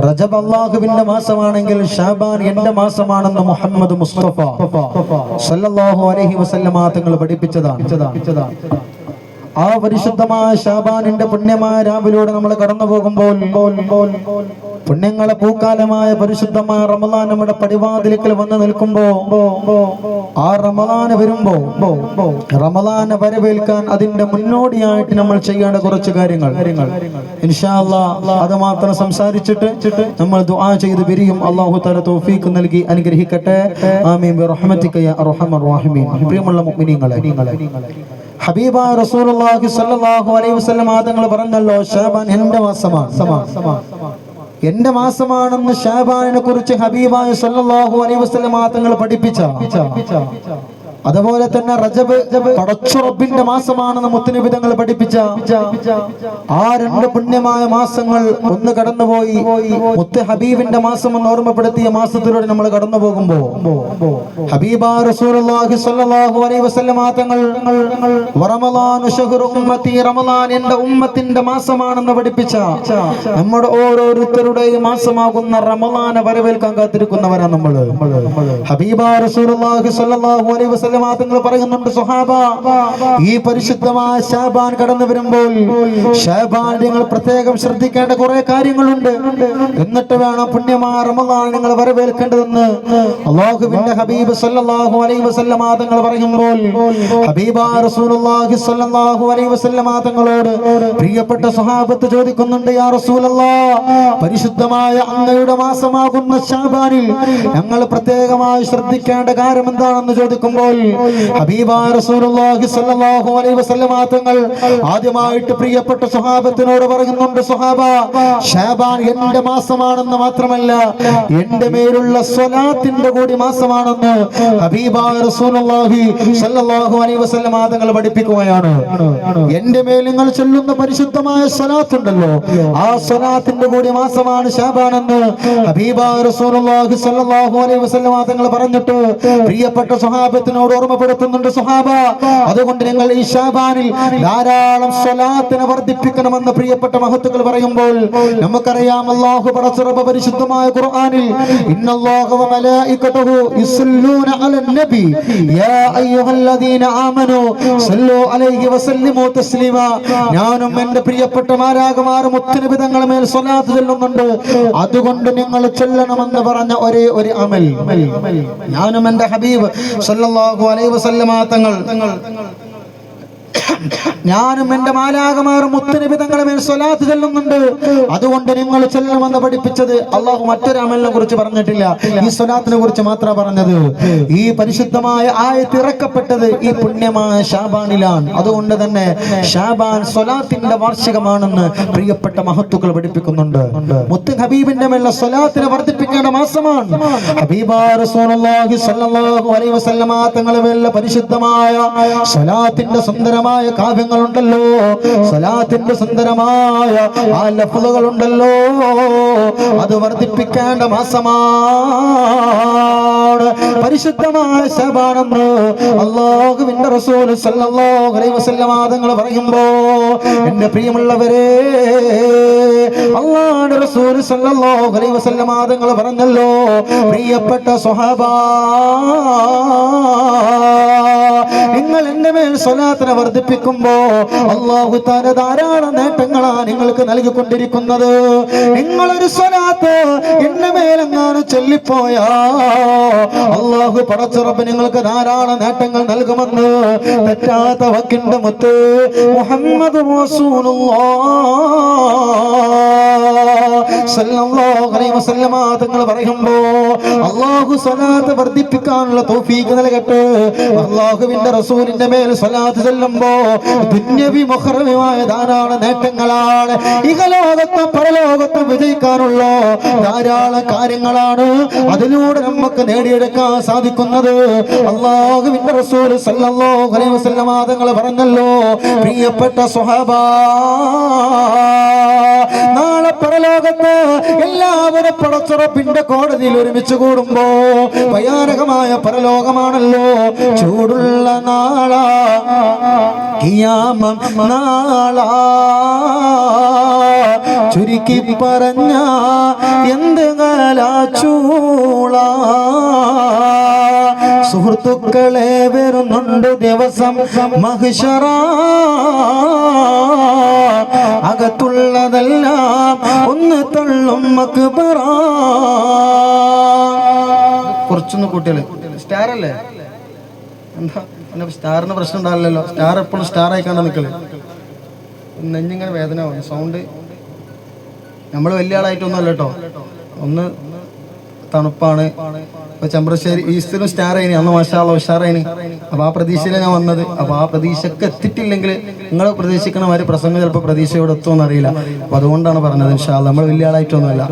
റജബ് അല്ലാഹുവിന്റെ മാസമാണെങ്കിൽ ഷാബാൻ എന്റെ മാസമാണെന്ന് മുഹമ്മദ് മുസ്തഫ സല്ലല്ലാഹു അലൈഹി വസല്ലമ തങ്ങൾ പഠിപ്പിച്ചതാണ്. ആ പരിശുദ്ധമായ ഷാബാനിന്റെ പുണ്യമായ രാവിലൂടെ നമ്മൾ കടന്നു പോകുമ്പോൾ പുണ്യങ്ങളെ പൂക്കാലമായ പരിശുദ്ധമായ റമളാൻ നമ്മുടെ പടിവാതിലിക്കൽ വന്ന് നിൽക്കുമ്പോ ആ റമളാൻ വരുമ്പോ റമളാനെ വരവേൽക്കാൻ അതിന്റെ മുന്നോടിയായിട്ട് നമ്മൾ ചെയ്യേണ്ട കുറച്ച് കാര്യങ്ങൾ ഇൻഷാ അല്ലാഹ് അത് മാത്രം സംസാരിച്ചിട്ട് നമ്മൾ ദുആ ചെയ്ത് പിരിയും. അല്ലാഹു തആല തൗഫീഖ് നൽകി അനുഗ്രഹിക്കട്ടെ. ആമീൻ ബിറഹ്മതിക യാ അർഹമർ റഹീമീൻ. പ്രിയമുള്ള മുഅ്മിനീങ്ങളെ, ഹബീബായ റസൂലുള്ളാഹി സ്വല്ലല്ലാഹു അലൈഹി വസല്ലം തങ്ങൾ പറഞ്ഞല്ലോ, ശഅബാൻ എന്റെ മാസമാണ്, എന്റെ മാസമാണെന്ന് ഷാബാനിനെ കുറിച്ച് ഹബീബായ സല്ലല്ലാഹു അലൈഹി വസല്ലം തങ്ങൾ പഠിപ്പിച്ച. അതുപോലെ തന്നെ റജബ് പടച്ചുറപ്പിന്റെ മാസമാണെന്ന് മുത്തുനബി തങ്ങൾ പഠിപ്പിച്ച. ആ രണ്ട് പുണ്യമായ മാസങ്ങൾ ഒന്ന് കടന്നുപോയി. മുത്ത് ഹബീബിന്റെ മാസം എന്ന് ഓർമ്മപ്പെടുത്തിയ മാസത്തിലൂടെ നമ്മൾ കടന്നു പോകുമ്പോ ഹബീബായ റസൂലുള്ളാഹി സ്വല്ലല്ലാഹു അലൈഹി വസല്ലം തങ്ങൾ റമളാനു ശഹ്റു ഉമ്മത്തി, റമളാൻ എന്റെ ഉമ്മത്തിന്റെ മാസമാണെന്ന് പഠിപ്പിച്ച നമ്മുടെ ഓരോരുത്തരുടെയും മാസമാകുന്ന റമളാനെ വരവേൽക്കാൻ കാത്തിരിക്കുന്നവരാണ് നമ്മൾ. ഹബീബായ റസൂലുള്ളാഹി സ്വല്ലല്ലാഹു അലൈഹി വസല്ലം തങ്ങൾ പറയുന്നുണ്ട്, സ്വഹാബ, ഈ പരിശുദ്ധമായ ശഅബാൻ കടന്നു വരുമ്പോൾ ശഅബാൻ നിങ്ങൾ പ്രത്യേകം ശ്രദ്ധിക്കേണ്ട കുറെ കാര്യങ്ങളുണ്ട്. എന്നിട്ട് വേണം പുണ്യമായ റമളാൻ നിങ്ങൾ വരവേൽക്കേണ്ടതെന്ന് അല്ലാഹുവിന്റെ ഹബീബ് സല്ലല്ലാഹു അലൈഹി വസല്ലം തങ്ങൾ പറയുമ്പോൾ ഹബീബായ റസൂലുള്ളാഹി സ്വല്ലല്ലാഹു അലൈഹി വസല്ലം തങ്ങളോട് പ്രിയപ്പെട്ട സ്വഹാബത്ത് ചോദിക്കുന്നുണ്ട്, യാ റസൂലല്ലാഹ്, പരിശുദ്ധമായ അങ്ങയുടെ മാസമാകുന്ന ശഅബാനിൽ ഞങ്ങൾ പ്രത്യേകമായി ശ്രദ്ധിക്കേണ്ട കാര്യം എന്താണെന്ന് ചോദിക്കുമ്പോൾ ഹബീബായ റസൂലുള്ളാഹി സ്വല്ലല്ലാഹു അലൈഹി വസല്ലം തങ്ങൾ ആദ്യമായിട്ട് പ്രിയപ്പെട്ട സ്വഹാബത്തിനോട് പറയുന്നുണ്ട്, സ്വഹാബ, ശഅബാൻ എന്റെ മാസമാണെന്ന് മാത്രമല്ല എന്റെ മേലുള്ള സ്വലാത്തിന്റെ കൂടി മാസമാണെന്ന് ഹബീബായ റസൂലുള്ളാഹി സ്വല്ലല്ലാഹു അലൈഹി വസല്ലം തങ്ങൾ പഠിപ്പിക്കുകയാണ്. എന്റെ മേൽ നിങ്ങൾ ചൊല്ലുന്ന പരിശുദ്ധമായ സ്വലാത്ത് ഉണ്ടല്ലോ, ആ സ്വലാത്തിന്റെ കൂടി മാസമാണ് ശഅബാനെന്ന് ഹബീബായ റസൂലുള്ളാഹി സ്വല്ലല്ലാഹു അലൈഹി വസല്ലം തങ്ങൾ പറഞ്ഞിട്ട് പ്രിയപ്പെട്ട സ്വഹാബത്തിനോട് ഓർമ്മപ്പെടുത്തുന്നുണ്ട്, സ്വഹാബ, അതുകൊണ്ട് നിങ്ങൾ ഈ ശഅബാനിൽ ധാരാളം സ്വലാത്തിനെ വർദ്ധിപ്പിക്കണമെന്ന് പ്രിയപ്പെട്ട മഹത്തുക്കൾ പറയുമ്പോൾ നമുക്കറിയാം, അല്ലാഹു പടച്ചുറപ്പ് പരിശുദ്ധമായ ഖുർആനിൽ ഇന്നല്ലാഹു വ മലായികതുഹു യുസല്ലൂന അലൻ നബി യാ അയ്യുഹല്ലദീന ആമനൂ സല്ലു അലൈഹി വസല്ലിമു തസ്ലീമാ. ഞാനും എൻ്റെ പ്രിയപ്പെട്ട മാലാഖമാരും മുത്തുനബി തങ്ങളുടെ മേൽ സ്വലാത്ത് ചൊല്ലുന്നുണ്ട്, അതുകൊണ്ട് നിങ്ങൾ ചൊല്ലണമെന്ന് പറഞ്ഞ ഒരേ ഒരു അമൽ ഞാനും എൻ്റെ ഹബീബ് സല്ലല്ലാഹു അലൈഹി വസല്ലം തങ്ങൾ ഞാനും എന്റെ മാലാഖമാരും മുത്തുനബി തങ്ങളുടെ മേൽ സ്വലാത്ത് ചൊല്ലുന്നുണ്ട്, അതുകൊണ്ട് നിങ്ങൾ ചൊല്ലണമെന്ന് പഠിപ്പിച്ചത്. അള്ളാഹു മറ്റൊരു അമലിനെ കുറിച്ച് പറഞ്ഞിട്ടില്ല, ഈ സ്വലാത്തിനെ കുറിച്ച് മാത്രമാണ് പറഞ്ഞത്. ഈ പരിശുദ്ധമായ ആയത്ത് ഇറക്കപ്പെട്ടത് ഈ പുണ്യമായ ശഅബാനിലാണ്. അതുകൊണ്ട് തന്നെ ശഅബാൻ സ്വലാത്തിന്റെ വാർഷികമാണെന്ന് പ്രിയപ്പെട്ട മഹത്തുക്കൾ പഠിപ്പിക്കുന്നുണ്ട്. മുത്ത് ഹബീബിന്റെ മേലുള്ള സ്വലാത്തിനെ വർദ്ധിപ്പിക്കേണ്ട മാസമാണ്. ഹബീബായ റസൂലുള്ളാഹി സ്വല്ലല്ലാഹു അലൈഹി വസല്ലം തങ്ങളുടെ മേലുള്ള പരിശുദ്ധമായ സ്വലാത്തിന്റെ സുന്ദരമായ കാവ്യങ്ങളുണ്ടല്ലോ, സ്വലാത്തിന്റെ സുന്ദരമായ ആ ലഫ്ളുകളുണ്ടല്ലോ, അത് വർദ്ധിപ്പിക്കേണ്ട മാസമാണ് പരിശുദ്ധമായ ശഅബാനെന്ന് അല്ലാഹുവിന്റെ റസൂൽ സല്ലല്ലാഹു അലൈഹി വസല്ലം തങ്ങൾ പറയുമ്പോ എന്റെ പ്രിയമുള്ളവരെ, അല്ലാഹുവിന്റെ റസൂൽ സല്ലല്ലാഹു അലൈഹി വസല്ലം തങ്ങൾ പറഞ്ഞല്ലോ, പ്രിയപ്പെട്ട സ്വഹാബ, നിങ്ങൾ എന്റെ മേൽ സ്വലാത്തിനെ വർദ്ധിപ്പിക്കുമ്പോ അല്ലാഹു തആല ധാരാളം നേട്ടങ്ങളാണ് നിങ്ങൾക്ക് നൽകിക്കൊണ്ടിരിക്കുന്നത്. നിങ്ങളൊരു സ്വലാത്ത് എന്റെ മേലെങ്ങാനും ചൊല്ലിപ്പോയാ അല്ലാഹു പടച്ചുറപ്പ് നിങ്ങൾക്ക് ധാരാളം നേട്ടങ്ങൾ നൽകുമെന്ന് തെറ്റാത്ത വക്കിന്റെ മുത്ത് മുഹമ്മദ് റസൂലുള്ളാഹി സല്ലല്ലാഹു അലൈഹി വസല്ലം തങ്ങൾ പറയുമ്പോ അല്ലാഹു സ്വലാത്ത് വർദ്ധിപ്പിക്കാനുള്ള തൗഫീഖ് നൽകട്ടെ. അല്ലാഹുവിന്റെ റസൂലിന്റെ മേൽ സ്വലാത്ത് ചൊല്ലുമ്പോ ദുന്യവി മുഖറവിമായ ധാരാളം നേട്ടങ്ങളാണ്, ഇഹലോകത്തും പരലോകത്തും വിജയിക്കാനുള്ള ധാരാളം കാര്യങ്ങളാണ് അതിലൂടെ നമുക്ക് നേടിയെടുക്കാൻ സാധിക്കുന്നത്. അല്ലാഹുവിന്റെ റസൂൽ സല്ലല്ലാഹു അലൈഹി വസല്ലം തങ്ങൾ പറഞ്ഞല്ലോ, പ്രിയപ്പെട്ട സ്വഹാബ, നാളെ പരലോകത്ത് എല്ലാവരും പടച്ചുറപ്പിന്റെ കോടതിയിൽ ഒരുമിച്ച് കൂടുമ്പോ ഭയാനകമായ പരലോകമാണല്ലോ, ചൂടുള്ള നാളാ ഖിയാമം നാളാ, ചുരുക്കി പറഞ്ഞ എന്ത് കാലാച്ചൂള സുഹൃത്തുക്കളെ വരുന്നുണ്ട് ദിവസം മഹ്ശറ അകത്തുള്ളതെല്ലാം ഒന്ന് തള്ളും മക്ബറ കുറച്ചൊന്ന് കുട്ടികള് സ്റ്റാർ അല്ലേ എന്താ സ്റ്റാറിന് പ്രശ്നം ഉണ്ടാവില്ലല്ലോ സ്റ്റാർ എപ്പോഴും സ്റ്റാർ ആയിക്കാണ്ട് നിൽക്കല് നെഞ്ഞിങ്ങനെ വേദന സൗണ്ട് നമ്മൾ വലിയ ആളായിട്ടൊന്നുമല്ല കേട്ടോ ഒന്ന് തണുപ്പാണ് ഇപ്പൊ ചെമ്പ്രശ്ശേരി ഈസ്റ്റിലും സ്റ്റാർ ആയിനി അന്ന് മാഷാള്ള ഉഷാറായിനി അപ്പൊ ആ പ്രതീക്ഷയിലാണ് ഞാൻ വന്നത് അപ്പൊ ആ പ്രതീക്ഷക്ക് എത്തിയിട്ടില്ലെങ്കിൽ നിങ്ങൾ പ്രതീക്ഷിക്കണ മാതിരി പ്രസംഗം ചിലപ്പോൾ പ്രതീക്ഷയോടെ എത്തുമെന്ന് അറിയില്ല അപ്പൊ അതുകൊണ്ടാണ് പറഞ്ഞത് ഇൻഷാ അല്ലാഹ് നമ്മൾ വലിയ ആളായിട്ടൊന്നുമല്ല